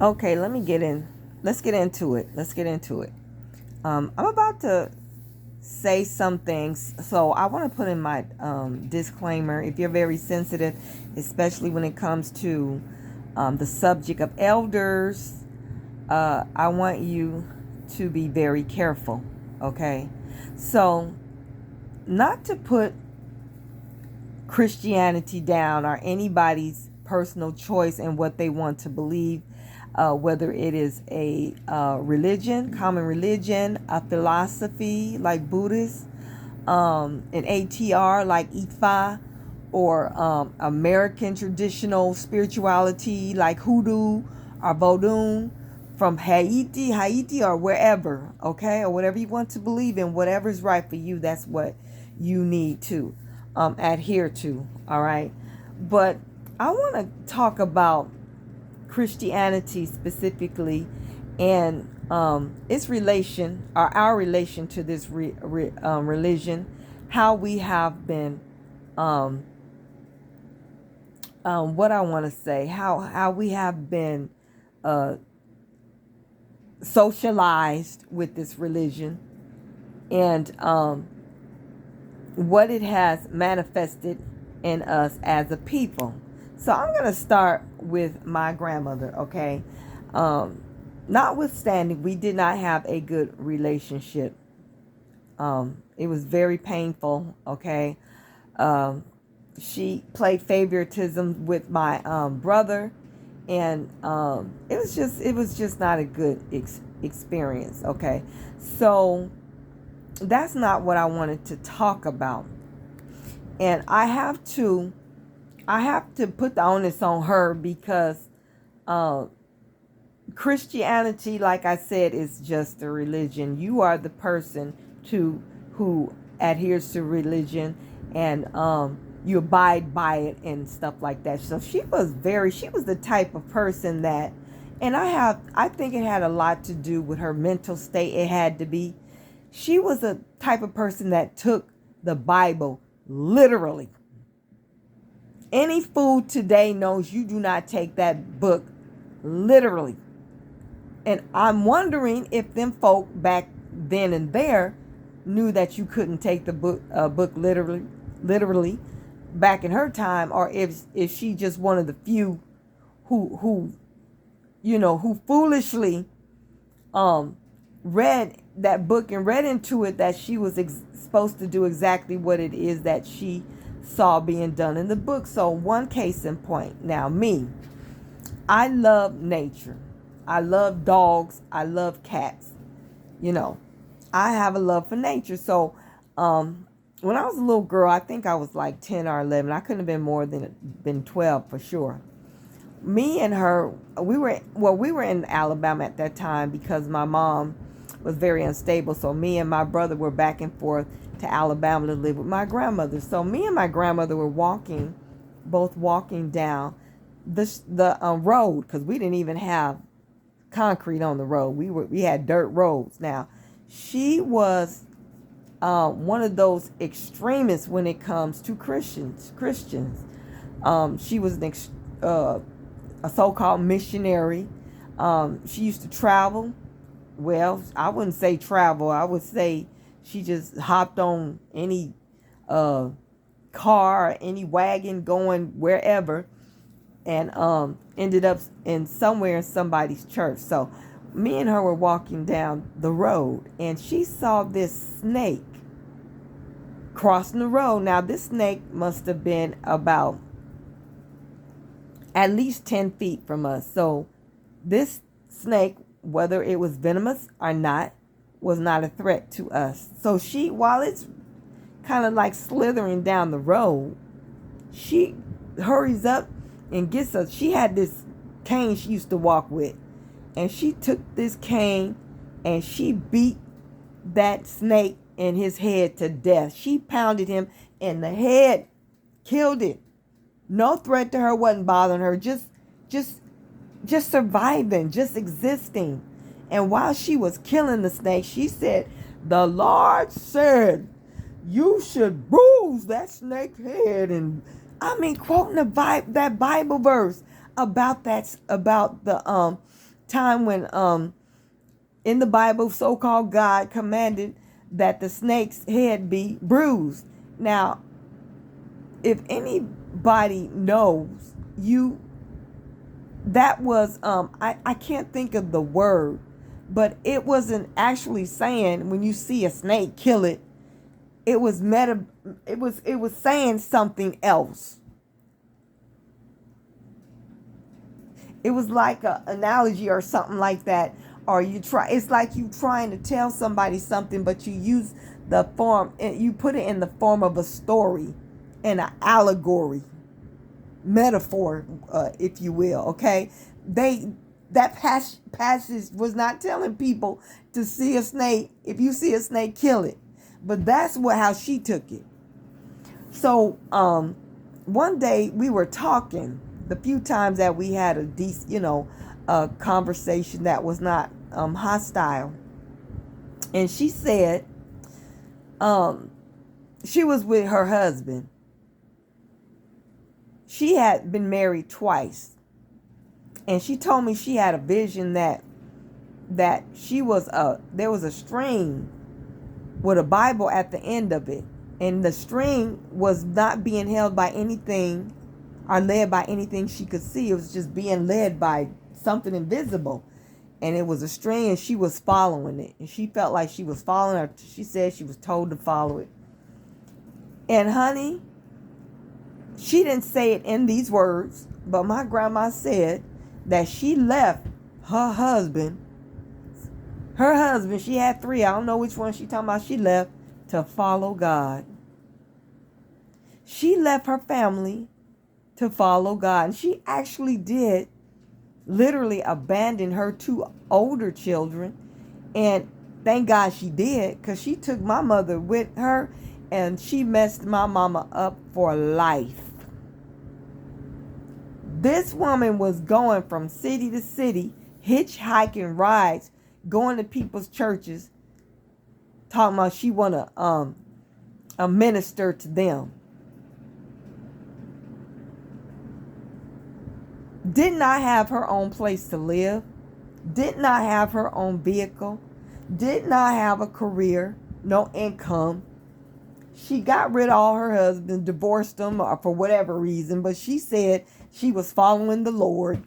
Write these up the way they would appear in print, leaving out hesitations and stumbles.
Okay, let me get in. Let's get into it. Let's get into it. I'm about to say some things, so I want to put in my disclaimer. If you're very sensitive, especially when it comes to the subject of elders, I want you to be very careful. Okay, so not to put Christianity down or anybody's personal choice and what they want to believe, whether it is a religion, common religion, a philosophy like Buddhist, an ATR like Ifa, or American traditional spirituality like Hoodoo or Vodou from Haiti or wherever, okay, or whatever you want to believe in, whatever's right for you, that's what you need to adhere to, all right? But I want to talk about Christianity specifically and its relation, or our relation to this religion, how we have been, um, what I want to say, how we have been uh, socialized with this religion, and what it has manifested in us as a people. So I'm going to start with my grandmother, okay? Notwithstanding, we did not have a good relationship. It was very painful, okay? Um, she played favoritism with my brother, and it was just not a good experience, okay? So that's not what I wanted to talk about. And I have to put the onus on her because uh, Christianity, like I said, is just a religion. You are the person to who adheres to religion, and you abide by it and stuff like that. So she was the type of person that, and I think it had a lot to do with her mental state. It had to be. She was a type of person that took the Bible literally. Any fool today knows you do not take that book literally. And I'm wondering if them folk back then and there knew that you couldn't take the book literally back in her time, or if she just one of the few who who foolishly read that book and read into it that she was supposed to do exactly what it is that she saw being done in the book. So one case in point. Now me, I love nature. I love dogs. I love cats. You know, I have a love for nature. So when I was a little girl, I think I was like 10 or 11. I couldn't have been more than been 12 for sure. Me and her, we were in Alabama at that time because my mom was very unstable. So me and my brother were back and forth to Alabama to live with my grandmother. So me and my grandmother were both walking down the road, because we didn't even have concrete on the road. We had dirt roads. Now, she was one of those extremists when it comes to Christians. She was a so-called missionary. She used to travel. Well, I wouldn't say travel. I would say she just hopped on any car, any wagon going wherever, and ended up in somewhere in somebody's church. So me and her were walking down the road, and she saw this snake crossing the road. Now this snake must have been about at least 10 feet from us. So this snake, whether it was venomous or not, was not a threat to us. So she, while it's kind of like slithering down the road, she hurries up and gets us. She had this cane she used to walk with, and she took this cane and she beat that snake in his head to death. She pounded him in the head, killed it. No threat to her, wasn't bothering her, just surviving, just existing. And while she was killing the snake, she said, "The Lord said you should bruise that snake's head." And I mean, quoting that Bible verse about the time when in the Bible, so-called God commanded that the snake's head be bruised. Now, if anybody knows, that was I can't think of the word, but it wasn't actually saying when you see a snake, kill it. It was it was saying something else. It was like an analogy or something like that. Or it's like you trying to tell somebody something, but you use the form, you put it in the form of a story and an allegory, metaphor, if you will. Okay, that passage was not telling people to see a snake. If you see a snake, kill it. But that's how she took it. So one day we were talking. The few times that we had a decent, a conversation that was not hostile, and she said she was with her husband. She had been married twice, and she told me she had a vision that there was a string with a Bible at the end of it, and the string was not being held by anything or led by anything she could see. It was just being led by something invisible. And it was a string, and she was following it. And she felt like she was following her. She said she was told to follow it. And honey, she didn't say it in these words, but my grandma said that she left her husband. Her husband, she had 3. I don't know which one she talking about. She left to follow God. She left her family to follow God. And she actually did literally abandon her 2 older children. And thank God she did, because she took my mother with her, and she messed my mama up for life. This woman was going from city to city, hitchhiking rides, going to people's churches, talking about she want to minister to them. Did not have her own place to live, did not have her own vehicle, did not have a career, no income. She got rid of all her husbands, divorced them or for whatever reason, but she said she was following the Lord.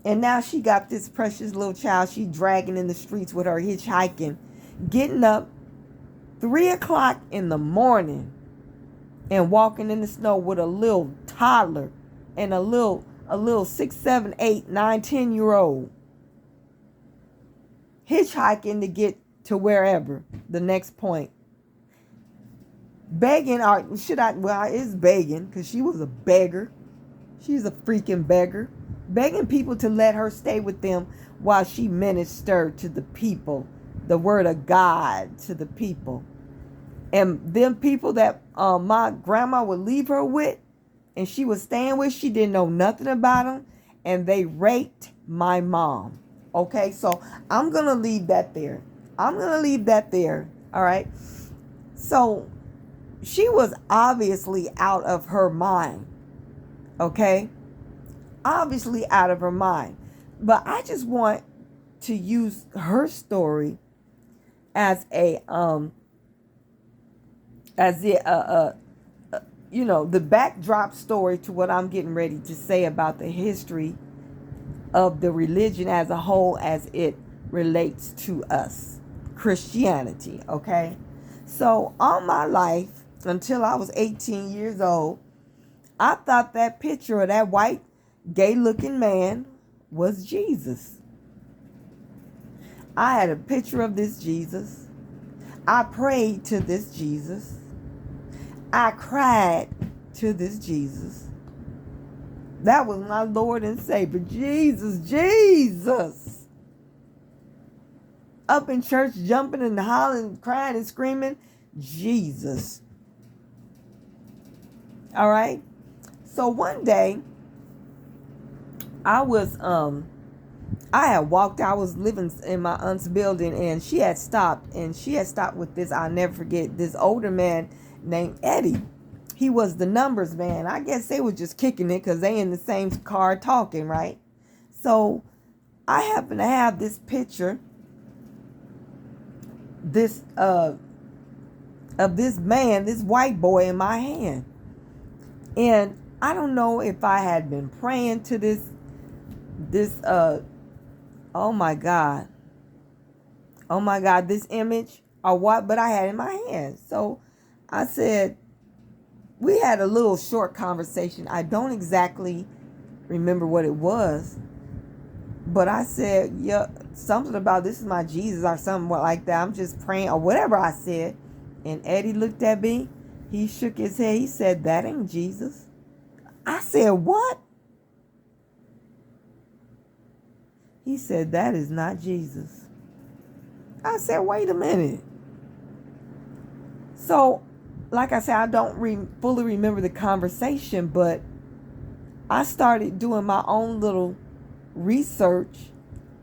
And now she got this precious little child she dragging in the streets with her, hitchhiking, getting up 3 o'clock in the morning and walking in the snow with a little toddler and a little 6, 7, 8, 9, 10-year-old, hitchhiking to get to wherever, the next point. Begging, it's begging, because she was a beggar. She's a freaking beggar. Begging people to let her stay with them while she ministered to the people, the word of God to the people. And them people that my grandma would leave her with, and she was staying with, she didn't know nothing about them, and they raped my mom. Okay, so I'm going to leave that there. All right. So she was obviously out of her mind. Okay, obviously out of her mind. But I just want to use her story as the backdrop story to what I'm getting ready to say about the history of the religion as a whole as it relates to us, Christianity, okay? So all my life, until I was 18 years old, I thought that picture of that white, gay-looking man was Jesus. I had a picture of this Jesus. I prayed to this Jesus. I cried to this Jesus. That was my Lord and Savior. Jesus. Up in church, jumping and hollering, crying and screaming, Jesus. All right. So one day, I had walked, I was living in my aunt's building, and she had stopped with this, I'll never forget, this older man named Eddie. He was the numbers man. I guess they were just kicking it because they in the same car talking, right? So I happen to have this picture, this of this man, this white boy in my hand. And I don't know if I had been praying to this oh my God, this image or what, but I had it in my hand. So I said, we had a little short conversation. I don't exactly remember what it was, but I said, yeah, something about this is my Jesus or something like that. I'm just praying or whatever I said. And Eddie looked at me. He shook his head. He said, that ain't Jesus. I said, what? He said, that is not Jesus. I said, wait a minute. So, like I said, I don't fully remember the conversation, but I started doing my own little research,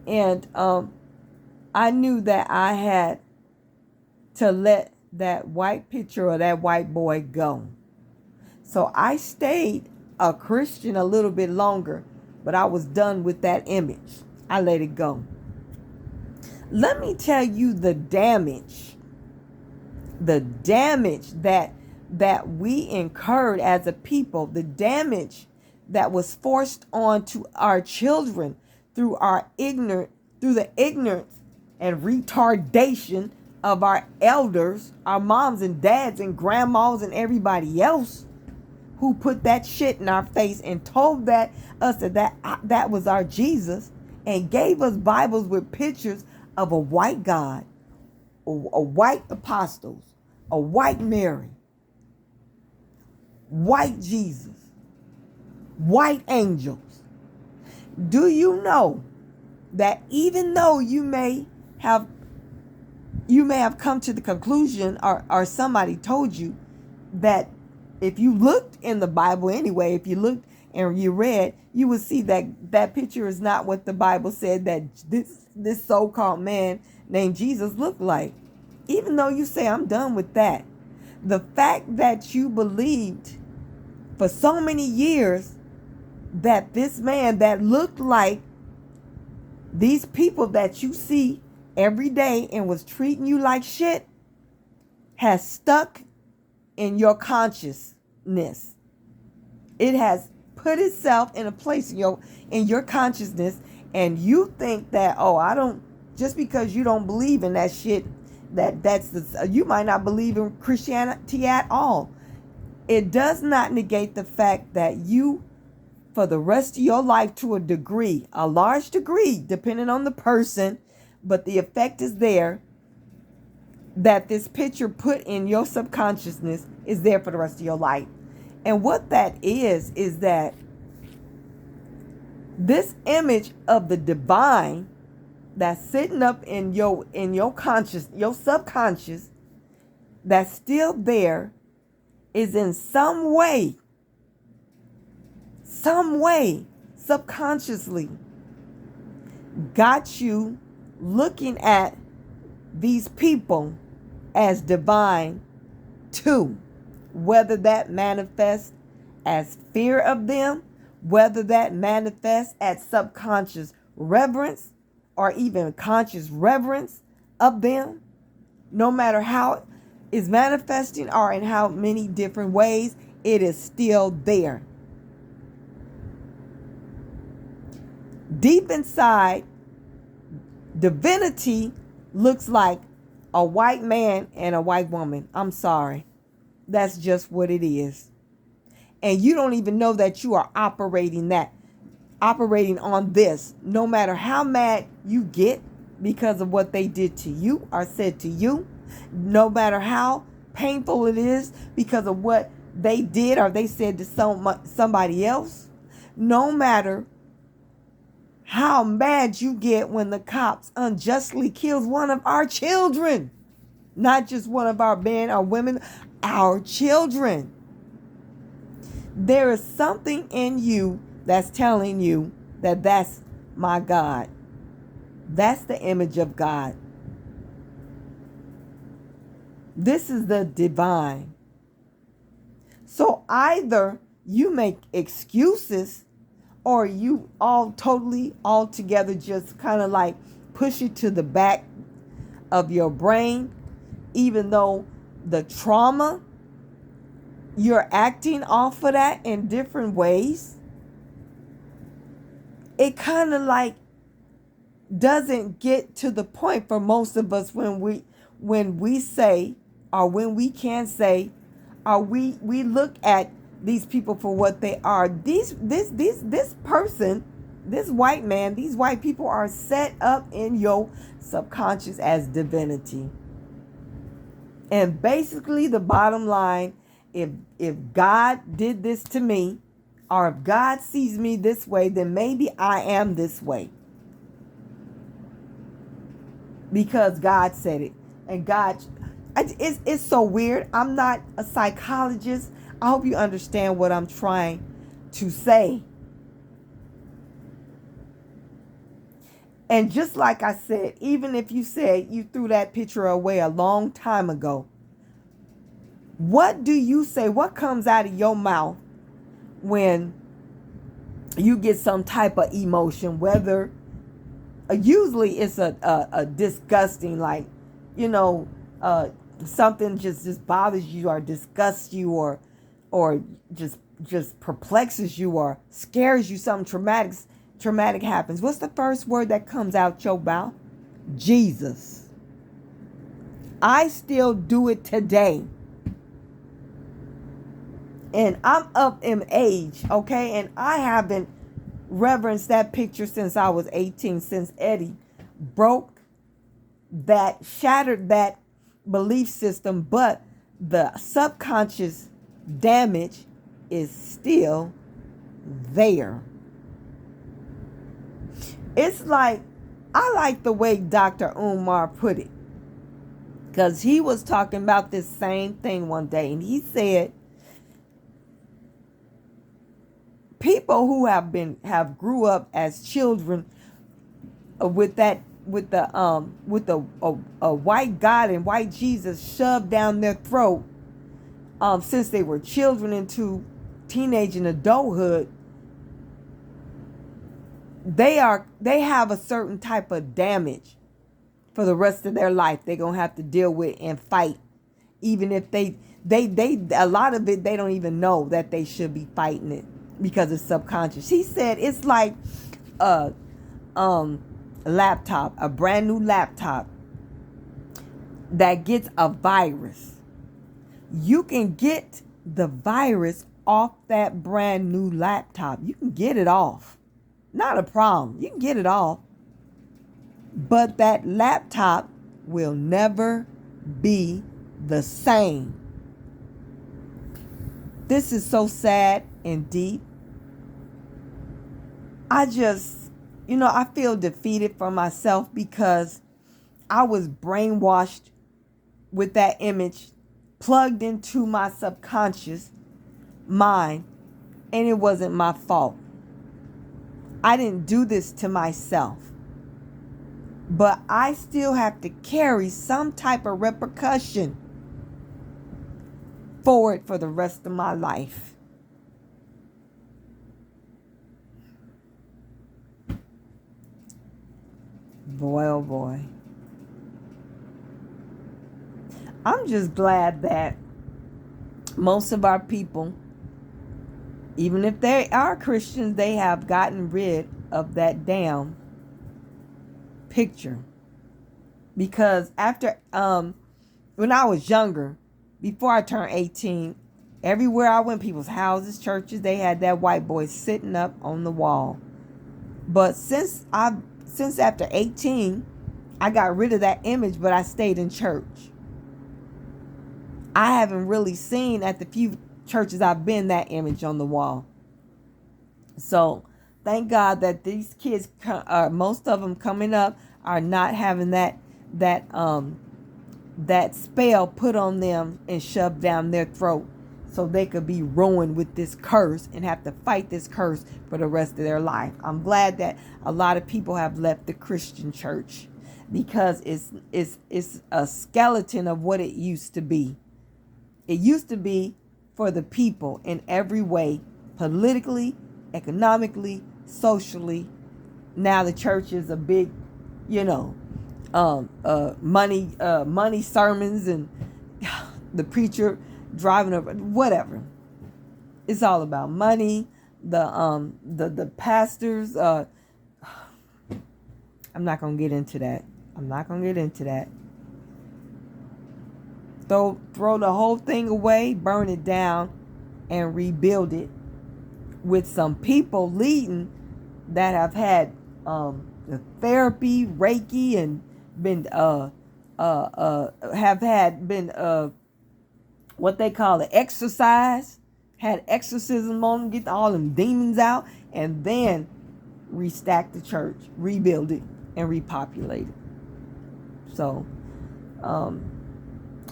and I knew that I had to let that white picture or that white boy go. So I stayed a Christian a little bit longer, but I was done with that image. I let it go. Let me tell you the damage that we incurred as a people, the damage that was forced onto our children through the ignorance and retardation of our elders, our moms and dads and grandmas and everybody else who put that shit in our face and told us that was our Jesus, and gave us Bibles with pictures of a white God, a white apostles, a white Mary, white Jesus, white angels. Do you know that even though you may have come to the conclusion, or somebody told you that if you looked in the Bible anyway, if you looked and you read, you would see that picture is not what the Bible said that this so-called man named Jesus looked like. Even though you say, I'm done with that. The fact that you believed for so many years that this man that looked like these people that you see every day and was treating you like shit has stuck in your consciousness. It has put itself in a place in your consciousness, and you think that, just because you don't believe in that shit, you might not believe in Christianity at all. It does not negate the fact that you, for the rest of your life, to a large degree, depending on the person, but the effect is there, that this picture put in your subconsciousness is there for the rest of your life. And what that is that this image of the divine that's sitting up in your conscious, your subconscious, that's still there, is in some way, subconsciously got you looking at these people as divine too. Whether that manifests as fear of them, whether that manifests as subconscious reverence or even conscious reverence of them, no matter how it's manifesting or in how many different ways, it is still there. Deep inside, divinity looks like a white man and a white woman. I'm sorry. That's just what it is. And you don't even know that you are operating on this, no matter how mad you get because of what they did to you or said to you, no matter how painful it is because of what they did or they said to somebody else, no matter how mad you get when the cops unjustly kills one of our children, not just one of our men or women, our children. There is something in you that's telling you that that's my God. That's the image of God. This is the divine. So either you make excuses or you all totally all together just kind of like push it to the back of your brain, even though the trauma, you're acting off of that in different ways. It kind of like doesn't get to the point for most of us when we say, or when we can say, or we look at these people for what they are. This person, this white man, these white people are set up in your subconscious as divinity. And basically the bottom line, if God did this to me, or if God sees me this way, then maybe I am this way. Because God said it. And God, it's so weird. I'm not a psychologist. I hope you understand what I'm trying to say. And just like I said, even if you said you threw that picture away a long time ago, what do you say? What comes out of your mouth when you get some type of emotion? Whether usually it's a disgusting, like, something just bothers you or disgusts you or just perplexes you or scares you. Something traumatic happens. What's the first word that comes out your mouth? Jesus. I still do it today. And I'm up in age, okay? And I haven't reverenced that picture since I was 18, since Eddie shattered that belief system. But the subconscious damage is still there. It's like, I like the way Dr. Umar put it, because he was talking about this same thing one day, and he said, people who have grew up as children with the white God and white Jesus shoved down their throat since they were children into teenage and adulthood, they have a certain type of damage for the rest of their life they're gonna have to deal with and fight, even if they a lot of it they don't even know that they should be fighting it, because it's subconscious. He said it's like a laptop, a brand new laptop that gets a virus. You can get the virus off that brand new laptop. You can get it off. Not a problem. You can get it off. But that laptop will never be the same. This is so sad and deep. I just, I feel defeated for myself because I was brainwashed with that image plugged into my subconscious mind, and it wasn't my fault. I didn't do this to myself, but I still have to carry some type of repercussion for it for the rest of my life. Boy, oh boy. I'm just glad that most of our people, even if they are Christians, they have gotten rid of that damn picture. Because after, when I was younger, before I turned 18, everywhere I went, people's houses, churches, they had that white boy sitting up on the wall. But since after 18, I got rid of that image, but I stayed in church. I haven't really seen at the few churches I've been that image on the wall. So thank God that these kids, most of them coming up, are not having that spell put on them and shoved down their throat, so they could be ruined with this curse and have to fight this curse for the rest of their life. I'm glad that a lot of people have left the Christian church, because it's a skeleton of what it used to be. It used to be for the people in every way, politically, economically, socially. Now the church is a big, you know, money sermons, and the preacher driving over, whatever. It's all about money. The pastors. I'm not gonna get into that. I'm not gonna get into that. Throw the whole thing away, burn it down, and rebuild it with some people leading that have had therapy, Reiki, and been have had been what they call it, exercise, had exorcism on them, get all them demons out, and then restack the church, rebuild it, and repopulate it. So,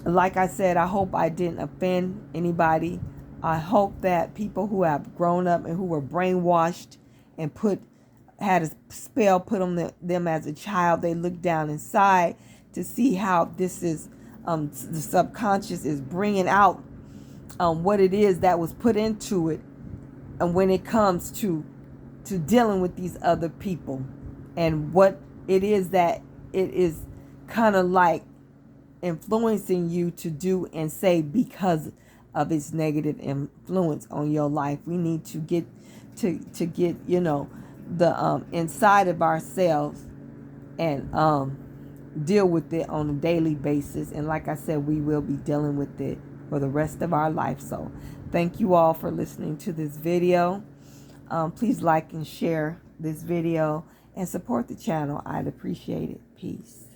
like I said, I hope I didn't offend anybody. I hope that people who have grown up and who were brainwashed and had a spell put on them as a child, they look down inside to see how this is, the subconscious is bringing out what it is that was put into it, and when it comes to dealing with these other people, and what it is that it is kind of like influencing you to do and say because of its negative influence on your life. We need to get the inside of ourselves and deal with it on a daily basis. And like I said, we will be dealing with it for the rest of our life. So thank you all for listening to this video. Please like and share this video and support the channel. I'd appreciate it. Peace.